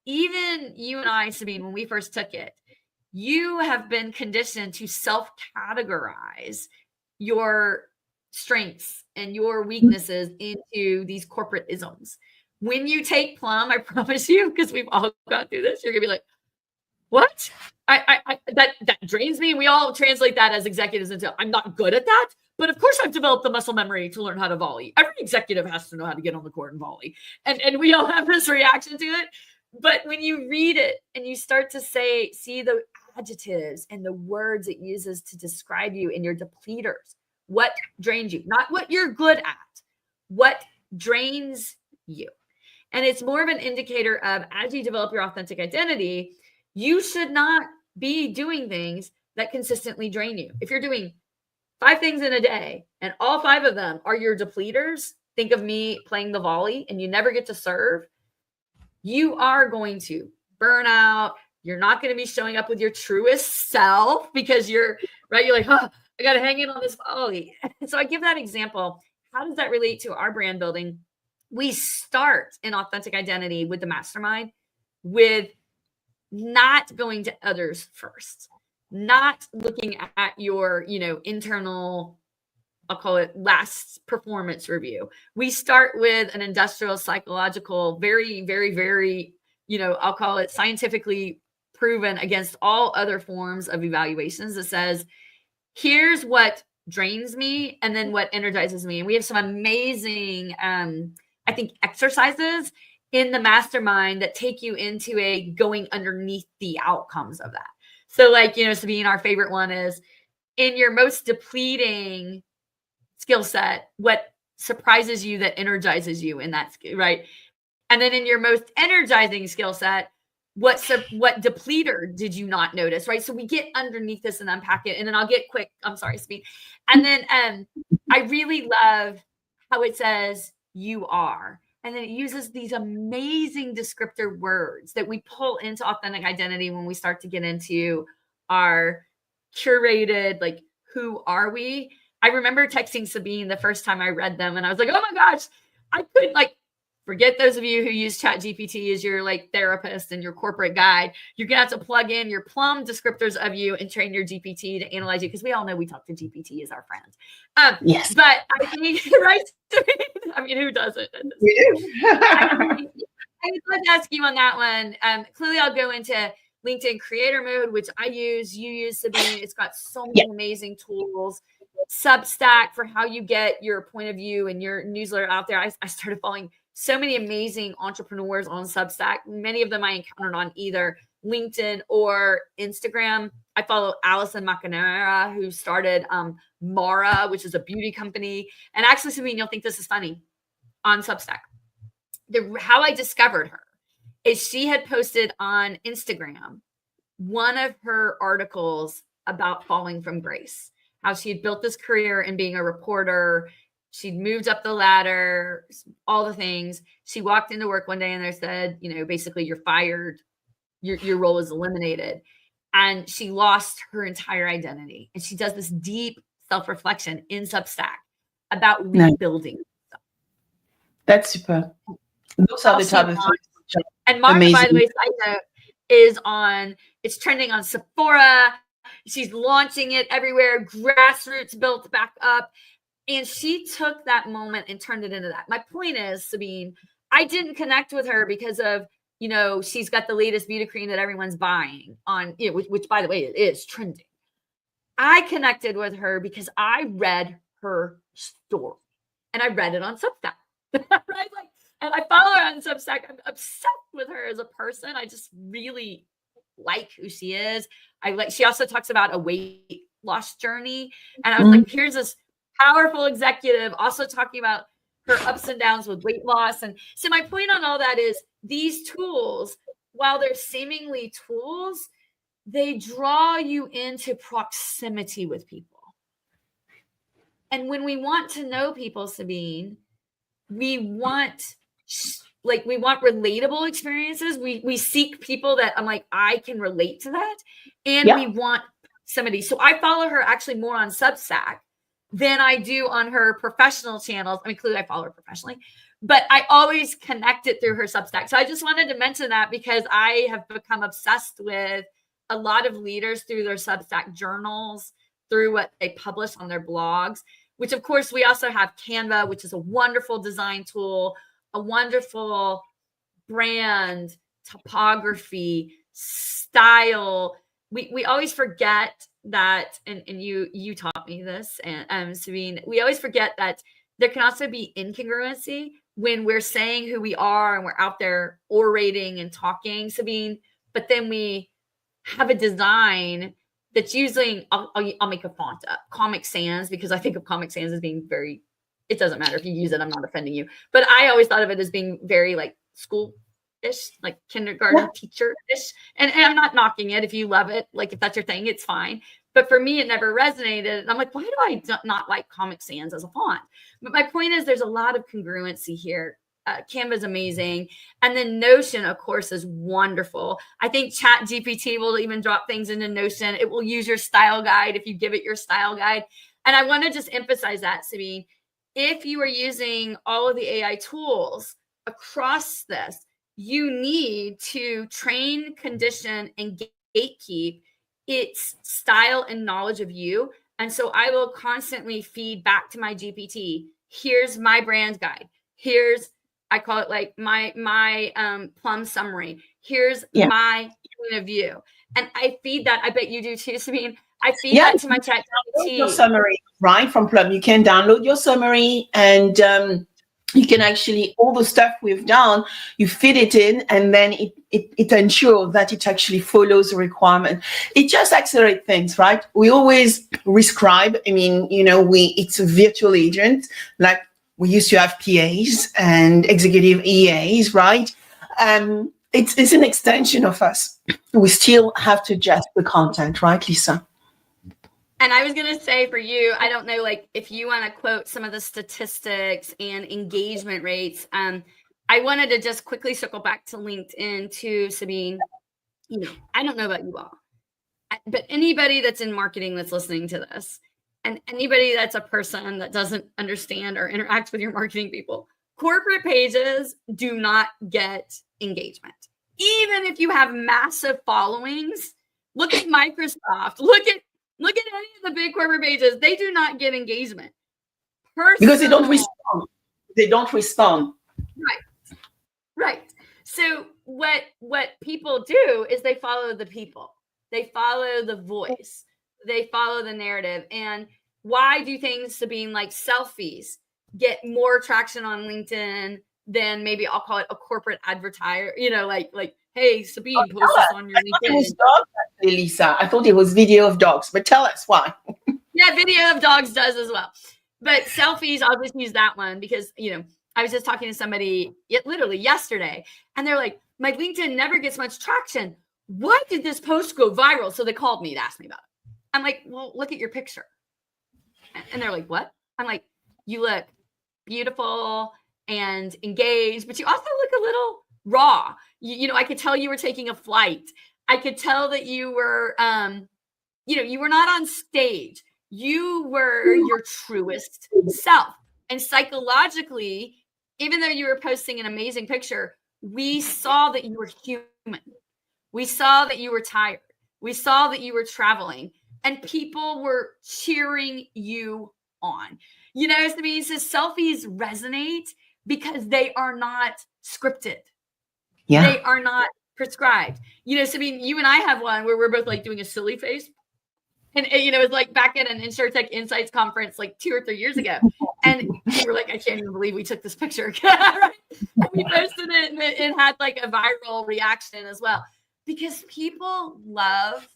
Even you and I, Sabine, when we first took it, you have been conditioned to self-categorize your strengths and your weaknesses into these corporate isms. When you take Plum, I promise you, because we've all gone through this, you're gonna be like, what? That drains me. And we all translate that as executives into, I'm not good at that. But of course I've developed the muscle memory to learn how to volley. Every executive has to know how to get on the court and volley. And we all have this reaction to it. But when you read it and you start to see the adjectives and the words it uses to describe you and your depleters, what drains you, not what you're good at, what drains you. And it's more of an indicator of, as you develop your authentic identity, you should not be doing things that consistently drain you. If you're doing 5 things in a day and all 5 of them are your depleters, think of me playing the volley and you never get to serve, you are going to burn out. You're not going to be showing up with your truest self because you're like, I got to hang in on this volley. So I give that example. How does that relate to our brand building? We start in authentic identity with the mastermind with not going to others first, not looking at your, internal I'll call it last performance review. We start with an industrial psychological, very, very, very, I'll call it scientifically proven against all other forms of evaluations that says, here's what drains me and then what energizes me. And we have some amazing, I think, exercises in the mastermind that take you into a going underneath the outcomes of that. So like, Sabine, our favorite one is in your most depleting skill set, what surprises you that energizes you in that skill, right? And then in your most energizing skill set, what depleter did you not notice, right? So we get underneath this and unpack it. And then I'll get quick. I'm sorry, Sabine. And then I really love how it says you are. And then it uses these amazing descriptor words that we pull into authentic identity when we start to get into our curated, like, who are we? I remember texting Sabine the first time I read them and I was like, oh my gosh, I couldn't, like, forget those of you who use ChatGPT as your like therapist and your corporate guide. You're going to have to plug in your plum descriptors of you and train your GPT to analyze you, because we all know we talk to GPT as our friend. Yes. But I think, right? I mean, who doesn't? We do. I would love to ask you on that one. Clearly, I'll go into LinkedIn creator mode, which I use. You use, Sabine. It's got so many amazing tools. Substack for how you get your point of view and your newsletter out there. I started following so many amazing entrepreneurs on Substack. Many of them I encountered on either LinkedIn or Instagram. I follow Allison McNamara, who started Mara, which is a beauty company. And actually, Sabine, you'll think this is funny, on Substack. How I discovered her is she had posted on Instagram one of her articles about falling from grace, how she had built this career in being a reporter. She'd moved up the ladder, all the things. She walked into work one day and they said, basically you're fired. Your role is eliminated. And she lost her entire identity. And she does this deep self-reflection in Substack about rebuilding. That's super. Those are the type of things. And Mara, by the way, side note, it's trending on Sephora. She's launching it everywhere. Grassroots built back up. And she took that moment and turned it into that. My point is, Sabine, I didn't connect with her because of, she's got the latest beauty cream that everyone's buying on, which by the way, it is trending. I connected with her because I read her story and I read it on Substack, right? And I follow her on Substack. I'm obsessed with her as a person. I just really like who she is. She also talks about a weight loss journey. And I was like, here's this powerful executive also talking about her ups and downs with weight loss. And so my point on all that is these tools, while they're seemingly tools, they draw you into proximity with people. And when we want to know people, Sabine, we want relatable experiences. We seek people that I'm like, I can relate to that. And we want somebody. So I follow her actually more on Substack than I do on her professional channels. I mean, clearly I follow her professionally, but I always connect it through her Substack. So I just wanted to mention that because I have become obsessed with a lot of leaders through their Substack journals, through what they publish on their blogs, which of course we also have Canva, which is a wonderful design tool, a wonderful brand, topography, style. We always forget that, and you taught me this, and Sabine, we always forget that there can also be incongruency when we're saying who we are and we're out there orating and talking, Sabine, but then we have a design that's using, I'll make a font up, Comic Sans, because I think of Comic Sans as being very, it doesn't matter if you use it, I'm not offending you, but I always thought of it as being very like school-ish, like kindergarten teacher-ish, and I'm not knocking it. If you love it, like if that's your thing, it's fine. But for me, it never resonated. And I'm like, why do I not like Comic Sans as a font? But my point is there's a lot of congruency here. Canva is amazing. And then Notion, of course, is wonderful. I think ChatGPT will even drop things into Notion. It will use your style guide if you give it your style guide. And I want to just emphasize that, Sabine. If you are using all of the AI tools across this, you need to train, condition, and gatekeep its style and knowledge of you. And so I will constantly feed back to my GPT. Here's my brand guide. Here's, I call it like my plum summary. Here's my point of view. And I feed that. I bet you do too, Sabine. I feed that to my chat GPT. Your summary, right, from Plum. You can download your summary, and you can actually, all the stuff we've done, you feed it in, and then it ensures that it actually follows the requirement. It just accelerates things, right? We always rescribe. I mean, it's a virtual agent, like we used to have PAs and executive EAs, right? It's an extension of us. We still have to adjust the content, right, Lisa? And I was going to say for you, I don't know, like if you want to quote some of the statistics and engagement rates, I wanted to just quickly circle back to LinkedIn to Sabine. I don't know about you all, but anybody that's in marketing that's listening to this, and anybody that's a person that doesn't understand or interact with your marketing people, corporate pages do not get engagement. Even if you have massive followings, look at Microsoft, look at any of the big corporate pages. They do not get engagement. Because they don't respond. They don't respond. Right. So what people do is they follow the people. They follow the voice. They follow the narrative. And why do things to being like selfies get more traction on LinkedIn than maybe I'll call it a corporate advertiser, like, hey, Sabine, post this on your LinkedIn. It was dogs, actually, Lisa. I thought it was video of dogs, but tell us why. Yeah, video of dogs does as well. But selfies, I'll just use that one because, I was just talking to somebody literally yesterday, and they're like, my LinkedIn never gets much traction. Why did this post go viral? So they called me to ask me about it. I'm like, well, look at your picture. And they're like, what? I'm like, you look beautiful and engaged, but you also look a little raw. I could tell you were taking a flight. I could tell that you were, you were not on stage. You were your truest self. And psychologically, even though you were posting an amazing picture, we saw that you were human. We saw that you were tired. We saw that you were traveling, and people were cheering you on. Sabine says selfies resonate because they are not scripted. Yeah. They are not prescribed. Sabine, you and I have one where we're both like doing a silly face. And, it's like back at an InsurTech Insights conference like 2 or 3 years ago. And we were like, I can't even believe we took this picture. Right? And we posted it, and it had like a viral reaction as well. Because people love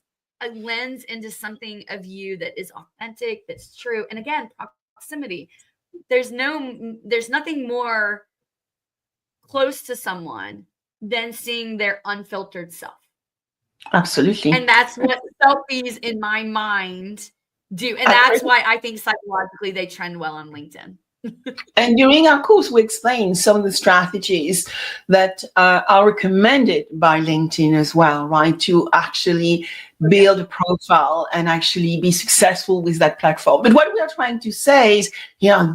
a lens into something of you that is authentic, that's true. And again, proximity. There's nothing more close to someone than seeing their unfiltered self. Absolutely. And that's what selfies in my mind do. And that's why I think psychologically they trend well on LinkedIn. And during our course, we explain some of the strategies that are recommended by LinkedIn as well, right? To actually build a profile and actually be successful with that platform. But what we are trying to say is,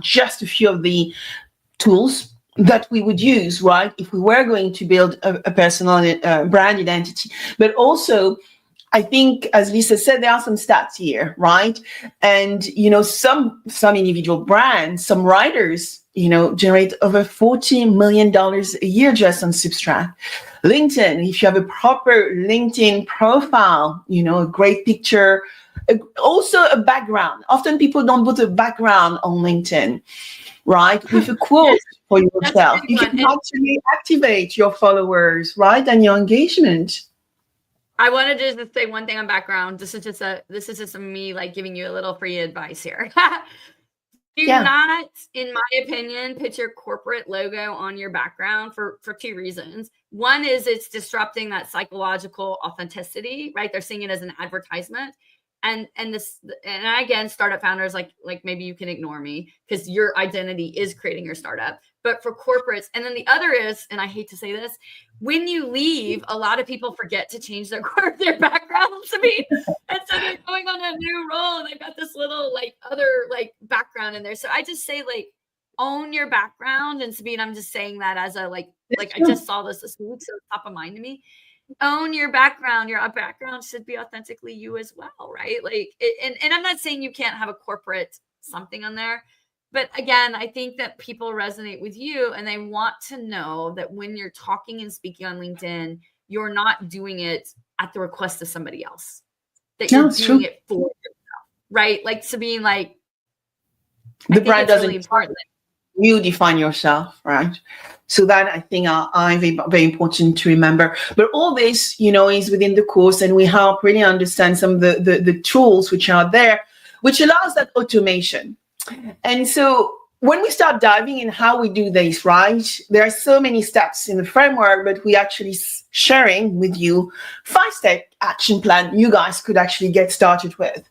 just a few of the tools that we would use, right, if we were going to build a personal brand identity. But also, I think, as Lisa said, there are some stats here, right? And, some individual brands, some writers, generate over $40 million a year just on Substract. LinkedIn, if you have a proper LinkedIn profile, a great picture, also a background. Often people don't put a background on LinkedIn, right? With a quote for yourself. You can actually activate your followers, right? And your engagement. I wanted to just say one thing on background. This is just me like giving you a little free advice here. Do not, in my opinion, put your corporate logo on your background for 2 reasons. One is it's disrupting that psychological authenticity, right? They're seeing it as an advertisement. And again, startup founders, like maybe you can ignore me because your identity is creating your startup. But for corporates, and then the other is, and I hate to say this, when you leave, a lot of people forget to change their backgrounds. And so they're going on a new role, and they've got this little other background in there. So I just say own your background. And Sabine, I'm just saying that as a I just saw this week, so it's top of mind to me. own your background. Your background should be authentically you as well, right? Like, and I'm not saying you can't have a corporate something on there, but again, I think that people resonate with you and they want to know that when you're talking and speaking on LinkedIn, you're not doing it at the request of somebody else, that you're doing it for yourself, right? Like Sabine, like the brand doesn't really important. You define yourself, right? So that I think are very, very important to remember. But all this, is within the course, and we help really understand some of the tools which are there, which allows that automation. And so when we start diving in how we do this, right, there are so many steps in the framework, but we actually sharing with you 5-step action plan you guys could actually get started with.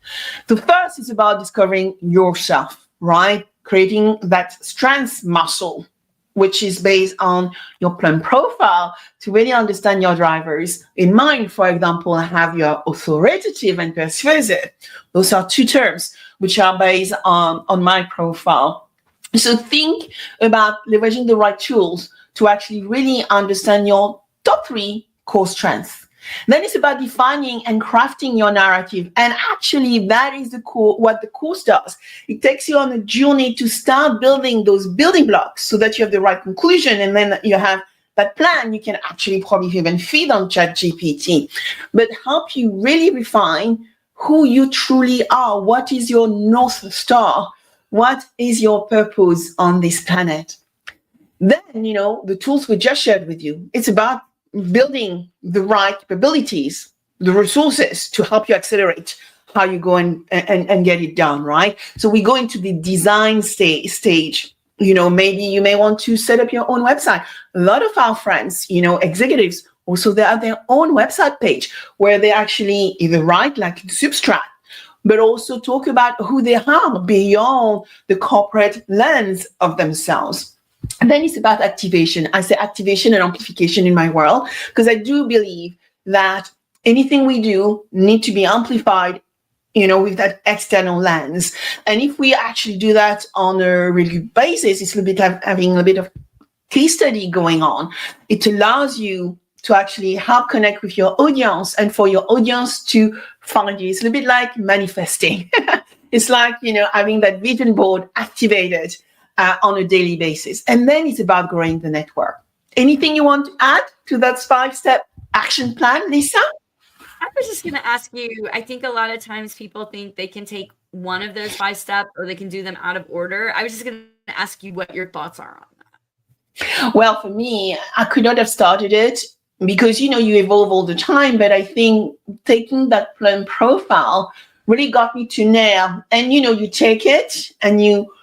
The first is about discovering yourself, right? Creating that strength muscle, which is based on your plum profile to really understand your drivers. In mind, for example, I have your authoritative and persuasive. Those are two terms which are based on my profile. So think about leveraging the right tools to actually really understand your top 3 core strengths. Then it's about defining and crafting your narrative. And actually, that is what the course does. It takes you on a journey to start building those building blocks so that you have the right conclusion. And then you have that plan you can actually probably even feed on ChatGPT, but help you really refine who you truly are. What is your North Star? What is your purpose on this planet? Then, the tools we just shared with you, it's about building the right capabilities, the resources to help you accelerate how you go and get it done, right? So we go into the design stage. Maybe you may want to set up your own website. A lot of our friends, executives, also they have their own website page where they actually either write like Substrat, but also talk about who they are beyond the corporate lens of themselves. And then it's about activation. I say activation and amplification in my world, because I do believe that anything we do need to be amplified, with that external lens. And if we actually do that on a regular basis, it's a little bit like having a bit of case study going on. It allows you to actually help connect with your audience and for your audience to find you. It's a little bit like manifesting. It's like, having that vision board activated on a daily basis. And then it's about growing the network. Anything you want to add to that 5-step action plan, Lisa? I was just going to ask you, I think a lot of times people think they can take one of those 5 steps or they can do them out of order. I was just going to ask you what your thoughts are on that. Well, for me, I could not have started it because, you evolve all the time. But I think taking that plum profile really got me to now. And, you take it and you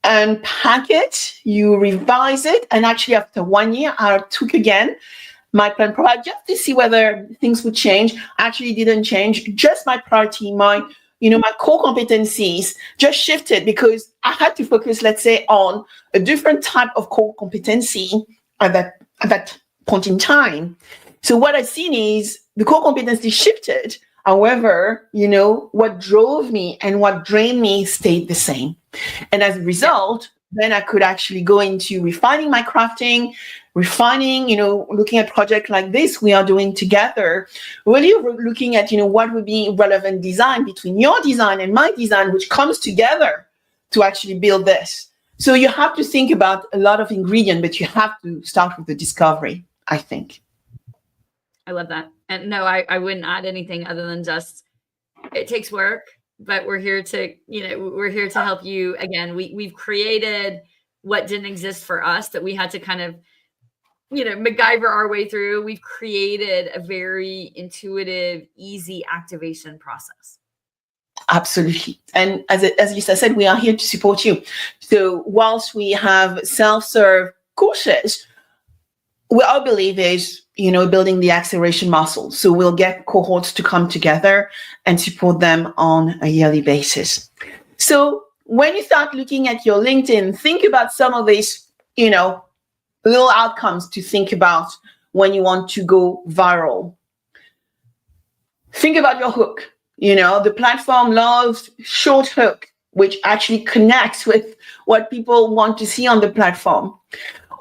unpack it, you revise it. And actually, after 1 year, I took again my plan profile just to see whether things would change. Actually didn't change. Just my priority, my core competencies just shifted because I had to focus, let's say, on a different type of core competency at that point in time. So what I've seen is the core competency shifted. However, what drove me and what drained me stayed the same. And as a result, then I could actually go into refining my crafting, looking at projects like this we are doing together, really looking at, what would be relevant design between your design and my design, which comes together to actually build this. So you have to think about a lot of ingredients, but you have to start with the discovery, I think. I love that. And no, I wouldn't add anything other than just, it takes work, but we're here to, we're here to help you. Again, we've created what didn't exist for us that we had to kind of, MacGyver our way through. We've created a very intuitive, easy activation process. Absolutely. And as Lisa said, we are here to support you. So whilst we have self-serve courses, what I believe is, building the acceleration muscle. So we'll get cohorts to come together and support them on a yearly basis. So when you start looking at your LinkedIn, think about some of these, little outcomes to think about when you want to go viral. Think about your hook. The platform loves short hook, which actually connects with what people want to see on the platform.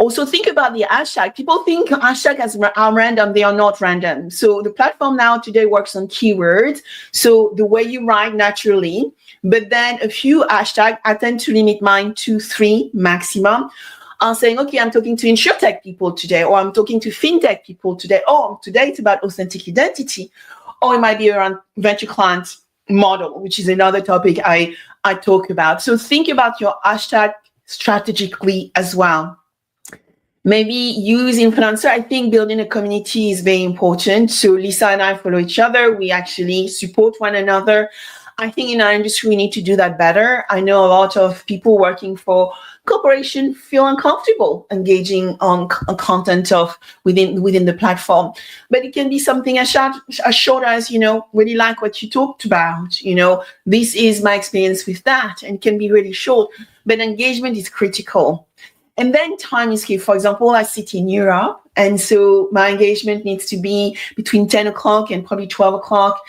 Also think about the hashtag. People think hashtags are random. They are not random. So the platform now today works on keywords. So the way you write naturally, but then a few hashtags, I tend to limit mine to 3 maximum. I'm saying, okay, I'm talking to insurtech people today, or I'm talking to fintech people today. Oh, today it's about authentic identity. Or it might be around venture client model, which is another topic I talk about. So think about your hashtag strategically as well. Maybe use influencer. I think building a community is very important. So Lisa and I follow each other. We actually support one another. I think in our industry, we need to do that better. I know a lot of people working for corporation feel uncomfortable engaging on content of within the platform, but it can be something as short as, really like what you talked about. This is my experience with that, and can be really short, but engagement is critical. And then time is key. For example, I sit in Europe, and so my engagement needs to be between 10 o'clock and probably 12 o'clock,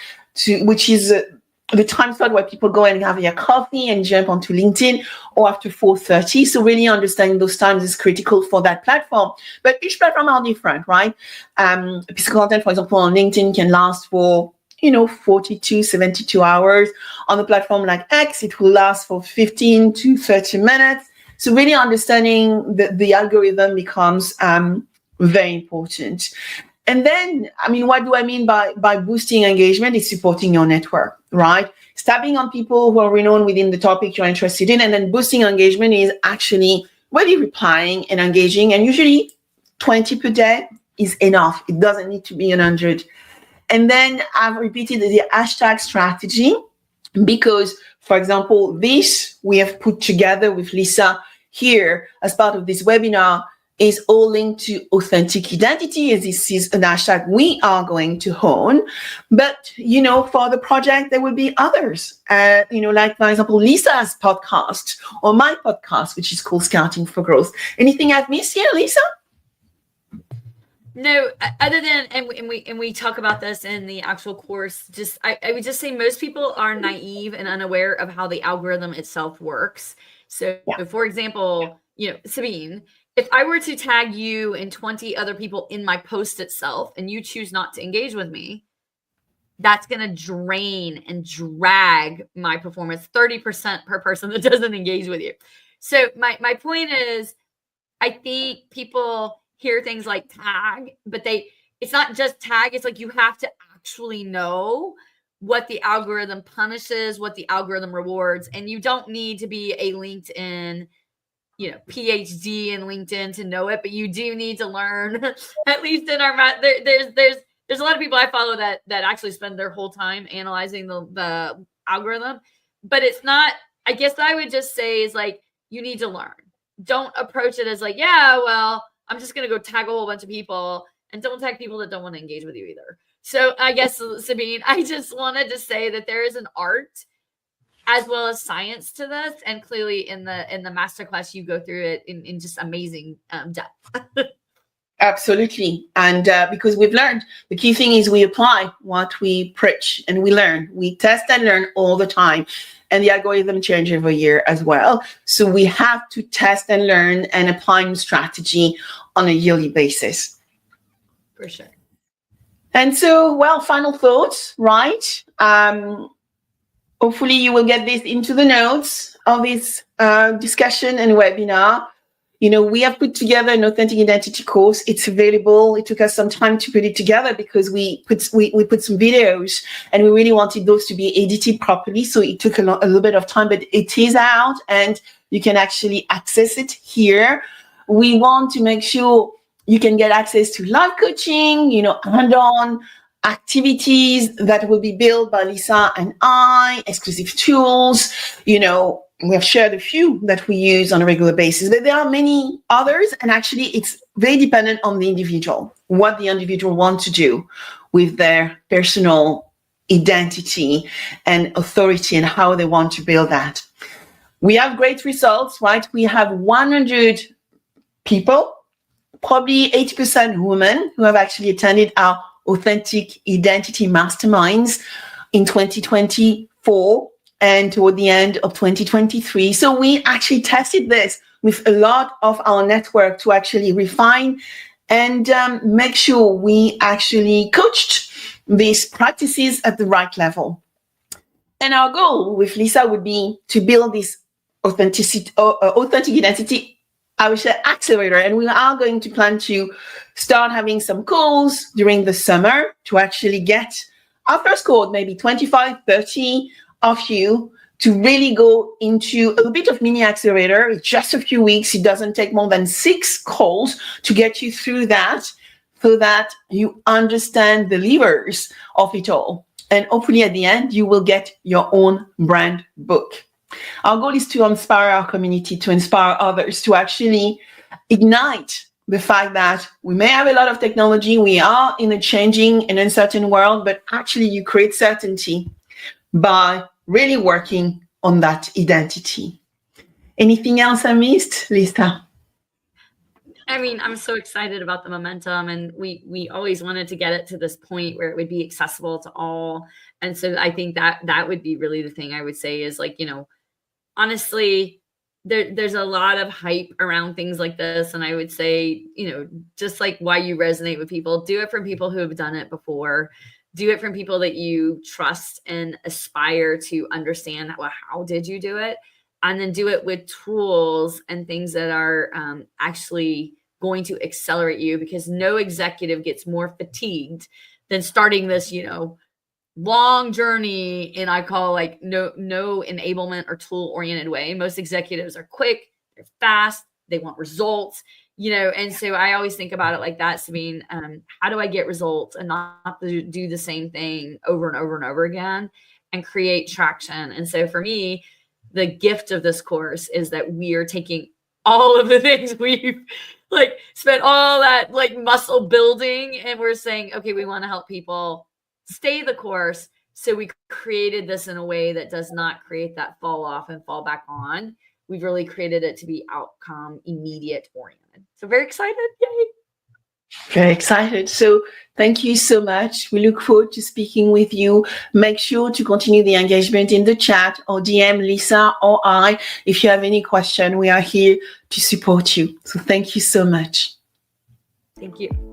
which is the time slot where people go and have their coffee and jump onto LinkedIn, or after 4:30. So really understanding those times is critical for that platform. But each platform are different, right? A piece of content, for example, on LinkedIn can last for 42, 72 hours. On a platform like X, it will last for 15 to 30 minutes. So really understanding the algorithm becomes very important. And then, what do I mean by boosting engagement? Is supporting your network, right? Tapping on people who are renowned within the topic you're interested in, and then boosting engagement is actually really replying and engaging. And usually 20 per day is enough. It doesn't need to be 100. And then I've repeated the hashtag strategy because, for example, this we have put together with Lisa here as part of this webinar is all linked to authentic identity, as this is an hashtag we are going to hone. But, for the project, there will be others, like, for example, Lisa's podcast or my podcast, which is called Scouting for Growth. Anything I've missed here, Lisa? No, other than, and we talk about this in the actual course, I would just say most people are naive and unaware of how the algorithm itself works. So, for example, Sabine, if I were to tag you and 20 other people in my post itself, and you choose not to engage with me, that's going to drain and drag my performance 30% per person that doesn't engage with you. So my point is, I think people hear things like tag, but it's not just tag. It's like you have to actually know what the algorithm punishes, what the algorithm rewards, and you don't need to be a LinkedIn PhD in LinkedIn to know it, but you do need to learn. At least in our there's a lot of people I follow that actually spend their whole time analyzing the algorithm, but it's not. I guess I would just say is like you need to learn. Don't approach it as like, well, I'm just gonna go tag a whole bunch of people, and don't tag people that don't want to engage with you either. So I guess, Sabine, I just wanted to say that there is an art as well as science to this, and clearly in the masterclass you go through it in just amazing depth. Absolutely. And because we've learned, the key thing is we apply what we preach, and we learn. We test and learn all the time, and the algorithm change every year as well. So we have to test and learn and apply new strategy on a yearly basis. For sure. And so, final thoughts, right? Hopefully you will get this into the notes of this discussion and webinar. We have put together an authentic identity course. It's available. It took us some time to put it together because we put some videos, and we really wanted those to be edited properly. So it took a little bit of time, but it is out and you can actually access it here. We want to make sure you can get access to live coaching, hand-on activities that will be built by Lisa and I, exclusive tools. We have shared a few that we use on a regular basis, but there are many others. And actually, it's very dependent on the individual, what the individual wants to do with their personal identity and authority and how they want to build that. We have great results, right? We have 100 people, probably 80% women, who have actually attended our authentic identity masterminds in 2024 and toward the end of 2023. So we actually tested this with a lot of our network to actually refine and make sure we actually coached these practices at the right level. And our goal with Lisa would be to build this authentic identity, I would say, accelerator. And we are going to plan to start having some calls during the summer to actually get our first cohort, maybe 25, 30 of you, to really go into a bit of mini accelerator. It's just a few weeks. It doesn't take more than 6 calls to get you through that so that you understand the levers of it all. And hopefully at the end, you will get your own brand book. Our goal is to inspire our community, to inspire others, to actually ignite the fact that we may have a lot of technology, we are in a changing and uncertain world, but actually you create certainty by really working on that identity. Anything else I missed, Lisa? I mean, I'm so excited about the momentum, and we always wanted to get it to this point where it would be accessible to all. And so I think that would be really the thing I would say is, like, honestly, there's a lot of hype around things like this. And I would say, just like why you resonate with people, do it from people who have done it before. Do it from people that you trust and aspire to understand, well, how did you do it? And then do it with tools and things that are actually going to accelerate you, because no executive gets more fatigued than starting this, long journey in, I call, like, no enablement or tool oriented way. Most executives are quick, they're fast, they want results, and so I always think about it like that, Sabine. How do I get results and not do the same thing over and over and over again and create traction? And so for me, the gift of this course is that we are taking all of the things we've spent all that muscle building, and we're saying, okay, we want to help people stay the course. So we created this in a way that does not create that fall off and fall back on. We've really created it to be outcome immediate oriented. So very excited. Yay. Very excited. So thank you so much. We look forward to speaking with you. Make sure to continue the engagement in the chat or DM Lisa or I. If you have any question, we are here to support you. So thank you so much. Thank you.